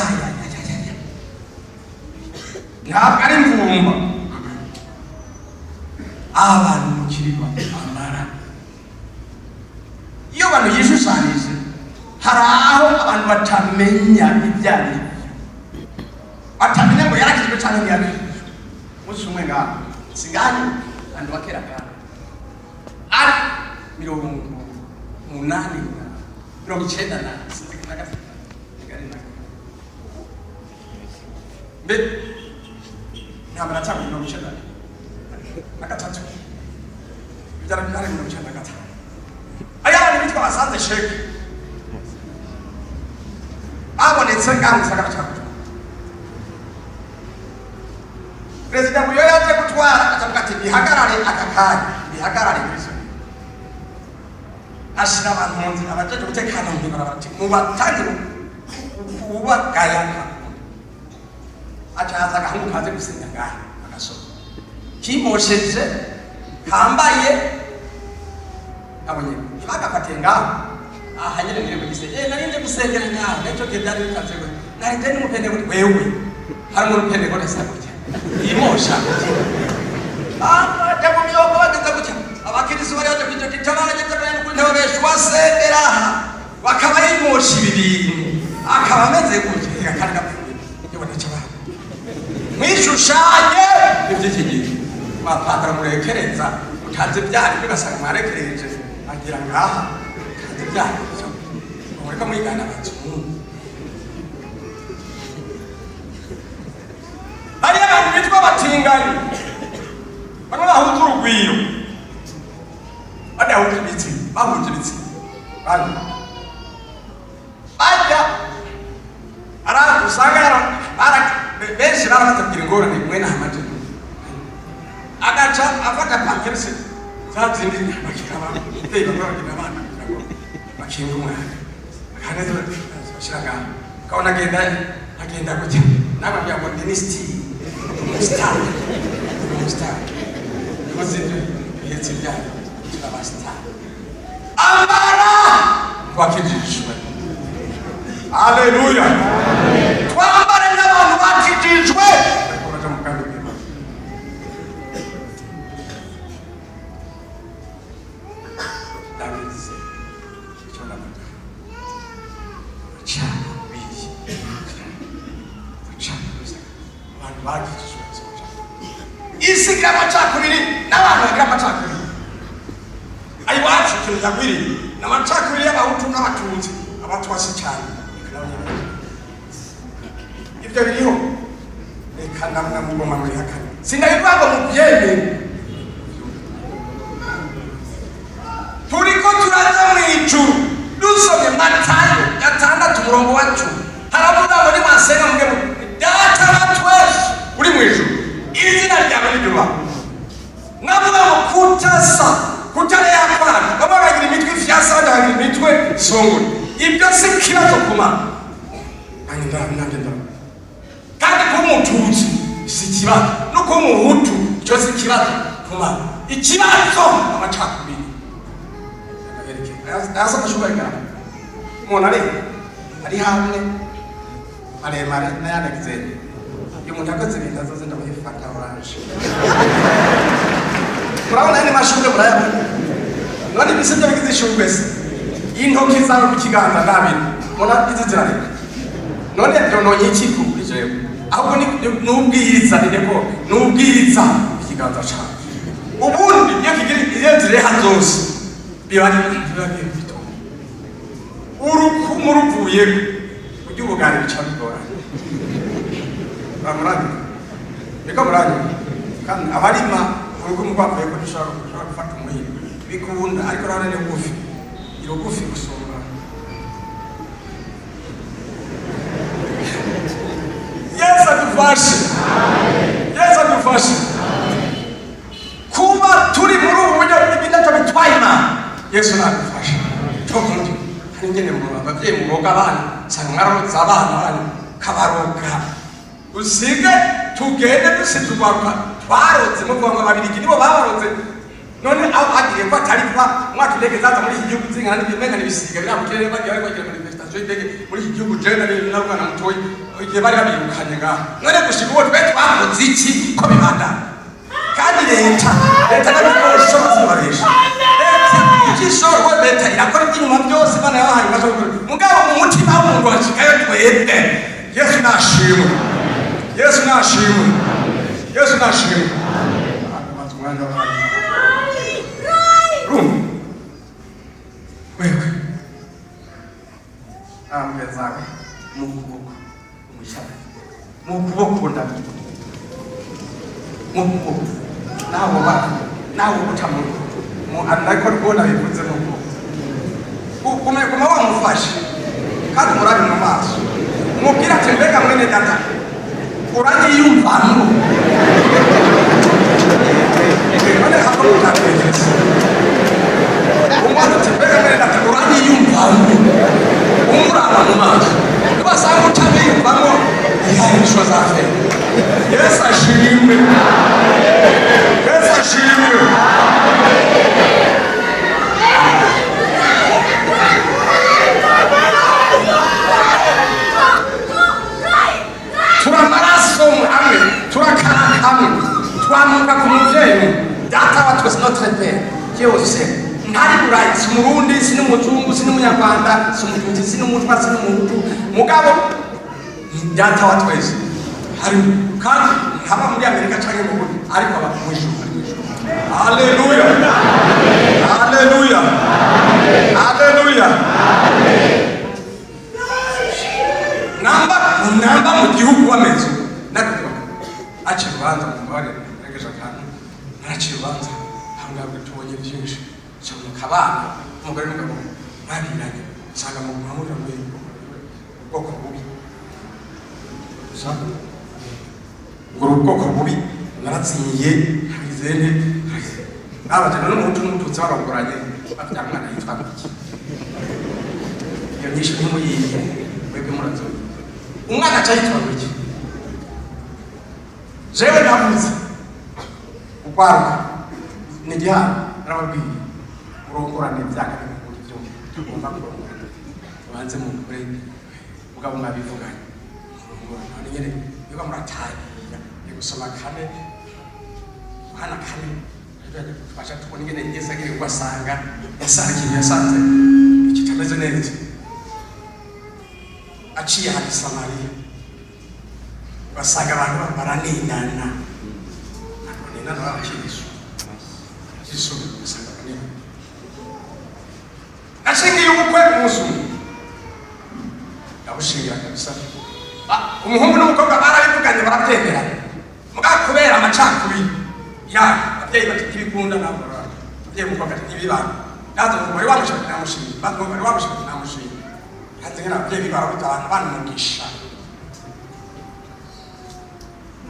ntabwo ari mvumba abantu mukiriba amara iyo abantu yishushanije hari aho abantu batamenya ibyari batamenya ngo yarakijwe cyane ntiyakijwe musi umwe ngaho siganye abantu bakera kana ari 80 na mbe ntabwo natanga 90 na gatatu bijyana byari 90 na gatatu ayabana bitwa basanze sheke abonetse ngaho gisagara cyacu President Buyo yaje gutwara akavuga ati bihagarare akakanya bihagarare bizo ashira abantu mu nzira abajeje gutekana mu ndibara bati mubatangire kubagayana achaza gahangu kaze gusenga ngaho agasomo kimosheje kambaye abonye bagafatiye ngaho ahanyere ngire kugisenge narinde gusengera ngaho neco byari bikaze ngo narinde n'umupende ngo wewe hari mu rupende ngo nesa gutya imosha jamu miyoko bageza gutya abakirisi bari baje kwicyo kitabana cy'abana kuri ntebe beshwasengera bakaba yimosha ibintu akaba ameze gutya kandi gapfuye yobona cyabana mwishushanye iby'ikigiri mapatara murekereza utaze byari bigasanga mwarekereje agira ngaha byayo mureka mwigana abazungu. Hari abantu bitwa abatinganyi bamwe bahuje urugwiro badahuje ibiti bahuje ibiti bajya usanga benshi baramaze kugira ingorane mwe nta majyana agaca afata pamperse zazindi bakiraba ababyeyi bamwe bagira abana kugira ngo bakinge umwana akaneza bashyira ngaho ukabona agenda gutya nawe abwira ngo ni sitiri umusitari n'amazindi bihetse ibyayo turabasitari ambara twakijijwe. Haleluya, twambare n'abantu bakijijwe bakomeje mu kandi bw'Imana. David se icyo navuga cyane biki cyane abantu bakijijwe isi y'amacakubiri n'abantu bagira amacakubiri ayiwacu tuyagwiri n'amacakubiri y'abahutu n'abatutsi abatwasi cyane ibyo biriho reka namugoma muri hakane sinabibwa ngo mubyemere turiko turaza mu ijuru dusomye Matayo 6:10 haravuga ngo nimasenga muge data wa twese uri mu ijuru izina ryawe riduba navuga ngo kutare yakwana baba bagira imitwe ifyasa bagira imitwe songwe ibyo si kibazo kuma nangenda kandi ko umututsi si kibazo no ko umuhutu cyo si kibazo kuma ikibazo amacakubiri asa kashubaga umuntu ari hamwe maremare n'ayandagizeni uyu muntu akoze ibintu azoze ndamufata oranje urabona ni mashurwe murayabona none bisebye bigize ishurwe se intoki zawe ku kiganza nabiri mona izizirane none ndononye iki kuri jewe ahubwo n'ubwiza niko n'ubwiza ikiganza cyawe ubundi iyo kigira izire hazose bibari bito urukumu ruvuye ujye ubugari bicabigora bamurani niko murani kandi abarima urukumu rwavuye ko dushobora gufata umuhiro bikunda ariko rana ni bugufi irugufi gusumba Yesu adufashe kuba turi muri ubu buryo bw'ibintu bitwaye Imana. Yesu adufashe cyokundi hari ngene mu abavyeyi muroga abana sanga mwaramutse abana bana kabaroga usige tugende dusitugwa twarotse mu kuva babirigi nibo babaroze none aho agiriye ko atari kuba mwaka indege zaza muri iki gihugu zingana n'ibimenya n'ibisiga biri mu kirere bagiye bagira manifestation y'indege muri iki gihugu jenda n'abana mutoyi igihe bari babirukanye ngaho none gushika uwo twe twakoze iki ko bibanda kandi leta n'abikoresho bazibaresha ikishoro leta irakora iby'inyuma byose bana yabahaye bazokora mugabo mu mutima w'umuntu washikayo twebwe Yesu nashimwe wewe amgezawe mu kuboko umushaka mu kuboko ndabi mu kuboko nawo butamu mu anako rwona bivuze mu kuboko kuma wamufashe kandi murabi mu maso umubwira ati mbega mwene data uranyiyumvamo none hapo utatekereza umwana ati mbega mwene data uranyiyumvamo umuraba mu maso basanga utabiyumvamo ihayishwa zafe Yesu ashimwe turamaraso hamwe turakana hamwe twamuka ku muvyeyi data wa twese notre père Dieu ntari burayi si umurundi si n'umuzungu si n'umunyarwanda si umututsi si n'umutwa si n'umuhutu mugabo data wa twese hari kandi haba muri Amerika cyangwa mu Burundi ariko aba mu ijuru. Haleluya. Haleluya. Namba mu gihugu wameze nakubwa aca urubanza mu mbare negeje akantu naraciye urubanza hangabwe tubonye byinshi cyo mu kabana umugore n'umugabo babiranye usanga mu muhamura muri ubwoko bubi usanga ubwoko bubi naratsinyiye bizene abajana n'umuntu n'umututsi barongoranye bafite umwana yitwa Miki iyo nyinshi n'umuyiye webwe murazo umwana cyayitwa Miki jewe navuze ukwaruka ni gihana narababwiye urongorane byaka n'ibikuri byo tugomba kurongorana ubanze mu kure mugabo mwabivuganye urongorane nyene niba muratangira gusoma kane hana kane tubasha tubona ingene Yesu agire ugasanga yasanze ikitameze neza aciye hadi Samariya basanga abantu baraninana bakirisha Yesu basanga banini ashingiye ubukwe umunsi yabushingira kabisa umuhungu n'umukobwa barabivuganye barabyemera mugakubera amacakubiri ya abyeyi batikibikunda nabora abyeyi mukobwa ntibibana nazo umugore wamushaka namushimye bagomba wamushaka namushimye hatengera abyeyi barabuta abantu banumugisha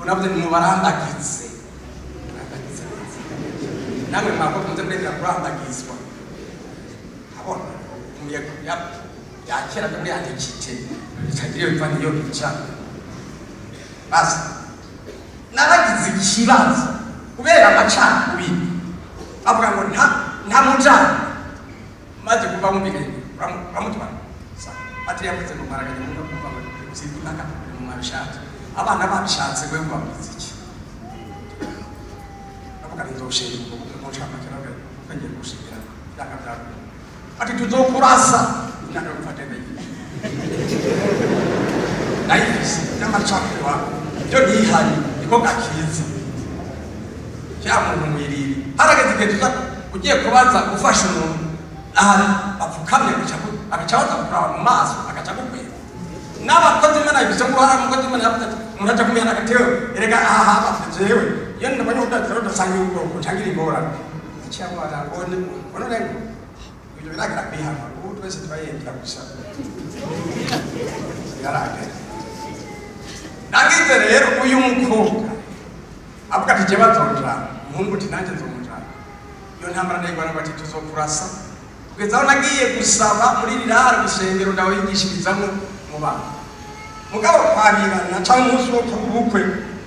nabyo mu barandagize namwe mwako muze kwenda kurandagizwa abona umuyaga yakera muri andikite cyagiriye bivanye yo bica basi naragize ikibazo kubera amacakubiri avuga ngo nta mujana maze kuva mu bigenge bamutwara ati yavuze ngo maraganye mu kuva mu zibunaka mu mabishatse abana babishatse gwe babizi iki avuga nzoshinga mu chama cyangwa kanje gushingira yakabya ati tuzokurasa nako mfatene naifisi n'amacakubiri byo nihari iko gakiza cyamuntu mwiriri harageze igihe tuza ugiye kubaza gufasha umuntu ahari bapfukamye agacabaza kuraba mu maso agaca gukwira n'abakozi imana ibise ngo hari umukozi imana yavuze umuntu aja kumihana agatewe erega aha bajewe iyo ndabonye udatero ndasanga ubwoko ntangira ingorane cyangwa arabone ono rero ibyo biragira kwihana ubu twese tbayendera gusa yaragera nagize rero uyu mukobwa avuga ati je batonja umuhungu ati nanjye nzomujana iyo ntambara ndayibona ngo ati tuzokurasa kugeza aho nagiye gusaba muri rirara gusengero ndawe yigishirizamo mu bantu mugabo kwabirana cyangwa umunsi wo kubukwe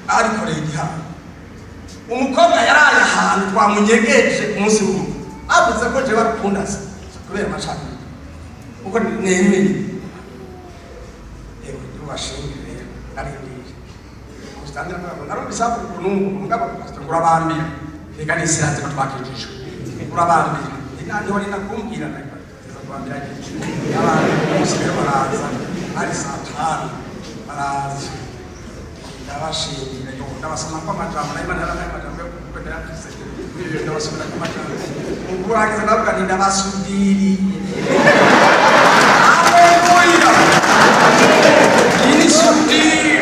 arikoreye igihano umukobwa yaraye ahantu twamunyegeje umunsi w'ubukwe avuze ko je barukunda se kubera amacakubiri kuko nemeye yewe ndubashingire arindire kustandira ngo narubisaba kunungu mugabo urabambira reka nisiraze ko twakijijwe urabambira nani wali nakumbira na kwambira abantu bose baraza ari satani baraza ndabashimira yo ndabasoma kwa majambo na imana n'amajambo yo kwendera kise ndabasoma kwa majambo uburagiza navuga ni ndabasudiri haleluya ini sudiri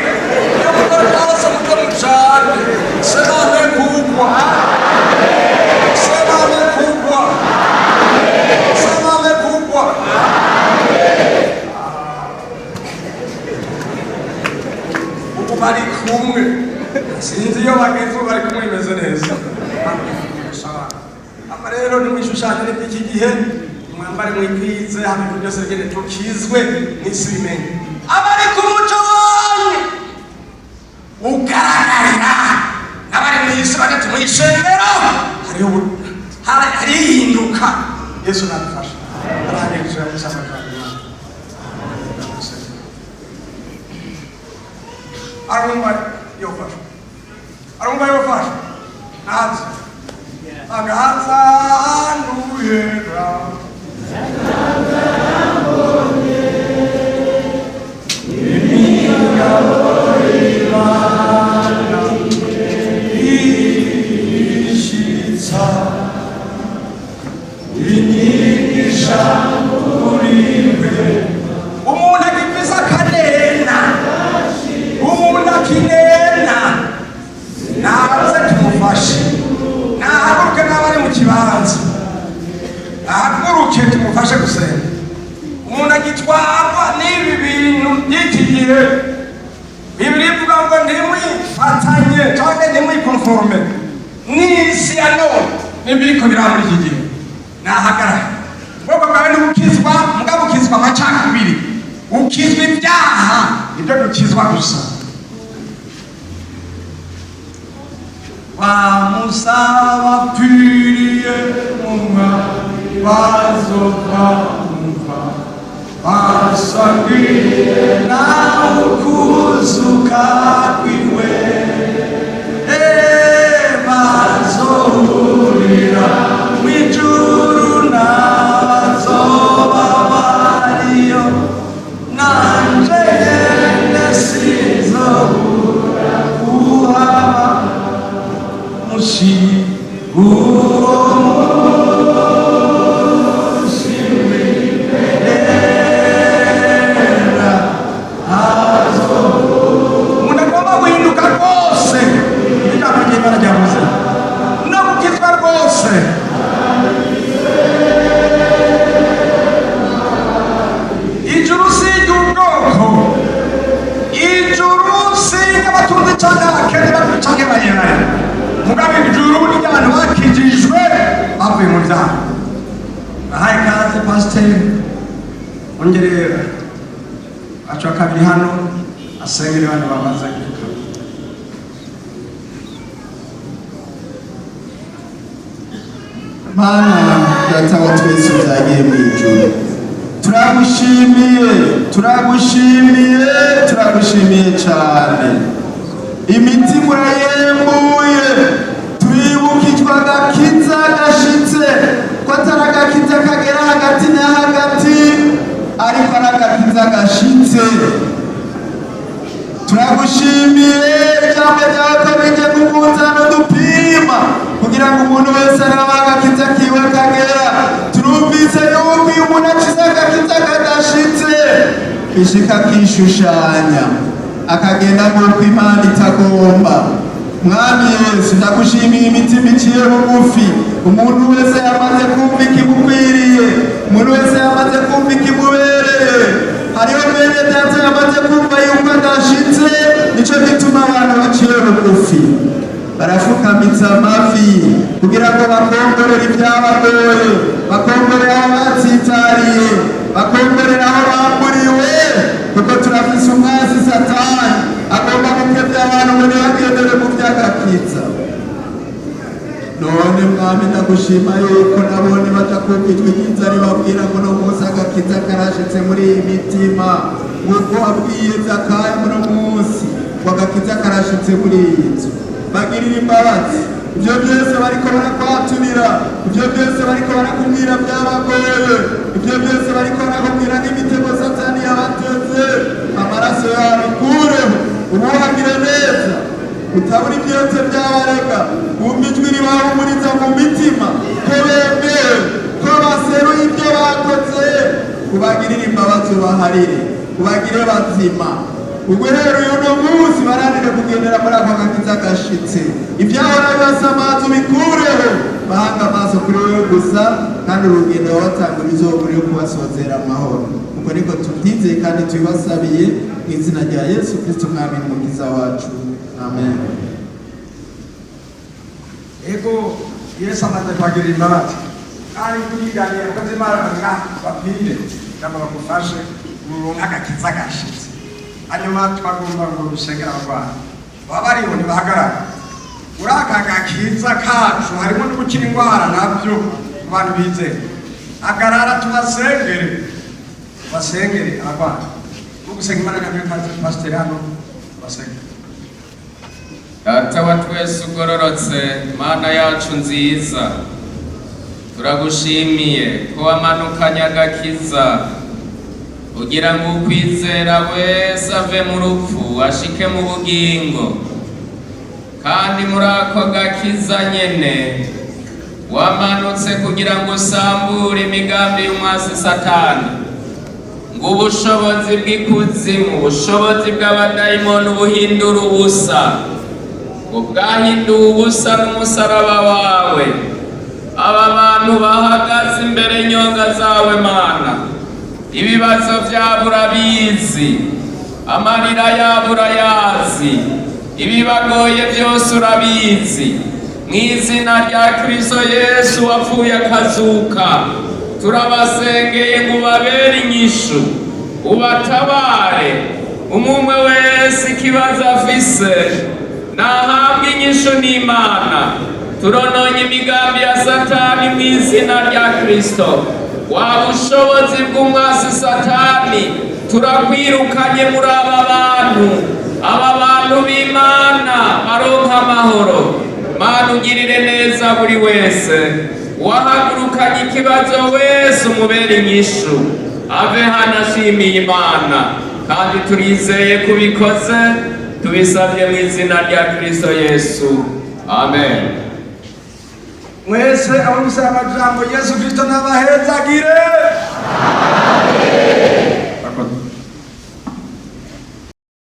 yo mutaraza mutamujane sebane kubwa bari kumwe sinzi iyo bagenzi bari kumwe imeze neza ama rero ni mwishushanyo n'iki gihe mwambare mwikwize hamwe byose bigene tukizwe n'isimenye abari ku muco wanyu ukaragarira n'abari mu isi bagati mu ishengero hari hinduka Yesu nadufasha arahagejeje cyane arumba yofasha nazi agaza nduhera ishitsa inyigisha kibanza ahaguruke tumufashe gusenga. Umuntu agitwarwa n'ibi bintu by'iki gihe. Bibiri ivuga ngo ntimwifatanye cyangwa ntimwikonforme n'isi ya none n'ibiriko biraba muri iki gihe. Nahagarara ubwoko bwawe ntibukizwa, mugabo ukizwa amacakubiri, ukizwa ibyaha, ibyo dukizwa gusa. Bamusaba puriye mu mwami bazova mumva basangire nawe ukuzuka kwiwe bazohurira mw'ijuru n'abazoba bariyo nanje nyene sinzobura kuhaba mushi uwo musi w'imperera hazo umuntu agomba guhinduka rwose ijambo ry'Imana ryavuze no gukizwa rwose. Ijuru si iry'ubwoko, ijuru si iry'abatunzi canke abakene canke abayeraye, mugabo ijuru ni iry'abantu bakijijwe bavuye mu vyaha. Nahaye ikaze pasiteri ongerera aca kabiri hano asengera abantu bamaze gukama. Mana data wa twese utagiye mu ijuru, turagushimiye cyane. Imitima urayembuye, turibukijwe agakiza gashitse, ko atari agakiza kagera hagati na hagati, ariko ari agakiza gashitse. Turagushimiye ijambo ryawe ko rije kumunzano dupima kugira ngo umuntu wese arabe agakiza kiwe kagera. Turumvise yuko iyo umuntu acize agakiza kadashitse bishika kishushanya akagenda nk'uko Imana itagomba. Mwami Yesu ndagushimiye imitima iciye bugufi, umuntu wese yamaze kumva ikimukwiriye, umuntu wese yamaze kumva ikimubereye. Hariho bene data yamaze kumva yuko adashitse, nico gituma abantu baciye bugufi barafukamitsa amavi kugira ngo bakongorere ibyabagoye, bakongorere aho batsitariye, bakongorere aho bamburiwe, kuko turafise umwasi Satani agomba gukebya abantu ngo ntibagendere mu vy'agakiza. None Mwami ndagushima yuko nabone batakumva ijwi ryiza ribabwira ngo no munsi agakiza karashitse muri iyi mitima, nk'uko wabwiye Zakayo muno munsi ngo agakiza karashitse muri iyi nzu. Bagirira imbabazi ibyo byose bariko barakwaturira, ibyo byose bariko barakubwira byabagoye, ibyo byose bariko barakubwira n'imitego Satani yabateze, amaraso yawe ikureho ubuhagire neza, utabura ibyotse byabarega, wumva ijwi ribahumuriza mu mitima ko bemeye ko baseruye ibyo bakoze. Ubagirire imbabazi ubaharire, ubagire bazima, ubwo rero uno munsi baranire kugendera muri ako gakiza gashitse. Ibyahora bibasamaza ubikureho, bahanga amaso kuri wewe gusa, kandi urugendo wabatanga bizobure kubasozera amahoro. Ubwo niko tubyizeye kandi tubibasabiye mu izina rya Yesu Kristo Mwami n'umukiza wacu, amen. Ego Yesu amaze kwagirira imbabazi kandi kuyiganira uko Imana babwire nabo bagufashe uronka agakiza gashitse. Hanyuma twagomba ngo rusengera abarwayi baba bariho ntibahagarara. Muri aka gakiza kacu harimo no gukira indwara nabyo ku bantu bizeye. Hagarara tubasengere abarwayi no gusenga Imana n'abandi pasiteri hano basengere. Data wa twese ugororotse, Mana yacu nziza, turagushimiye ko wamanukanye agakiza kugira ngo ukwizera wese ave mu rupfu ashike mu bugingo. Kandi muri ako gakiza nyene wamanutse kugira ngo usambure imigambi y'umwasi Satani, ngo ubushobozi bw'ikuzimu, ubushobozi bw'abadayimoni buhindura ubusa, ngo bwahinduwe ubusa n'umusaraba wawe, aba bantu bahagaze imbere nyonga zawe Mana, ibibazo byabo urabizi, amarira yabo urayazi, ibibagoye byose urabizi. Mu izina rya Kristo Yesu wapfuye akazuka, turabasengeye ngo ubabere inyishu, ubatabare. Umwe wese ikibazo afise nahabwe inyishu n'Imana. Turononye imigambi ya Satani mu izina rya Kristo. Wa bushobozi bw'umwasi Satani turakwirukanye muri aba bantu b'Imana baronka amahoro. Mana ugirire neza buri wese wahagurukanye ikibazo wese umubere inyishu, ave hano ashimiye Imana, kandi turizeye kubikoze tubisabye mu izina rya Kristo Yesu, amen. Mwese abumvise amajambo Yesu Kristo n'abaheza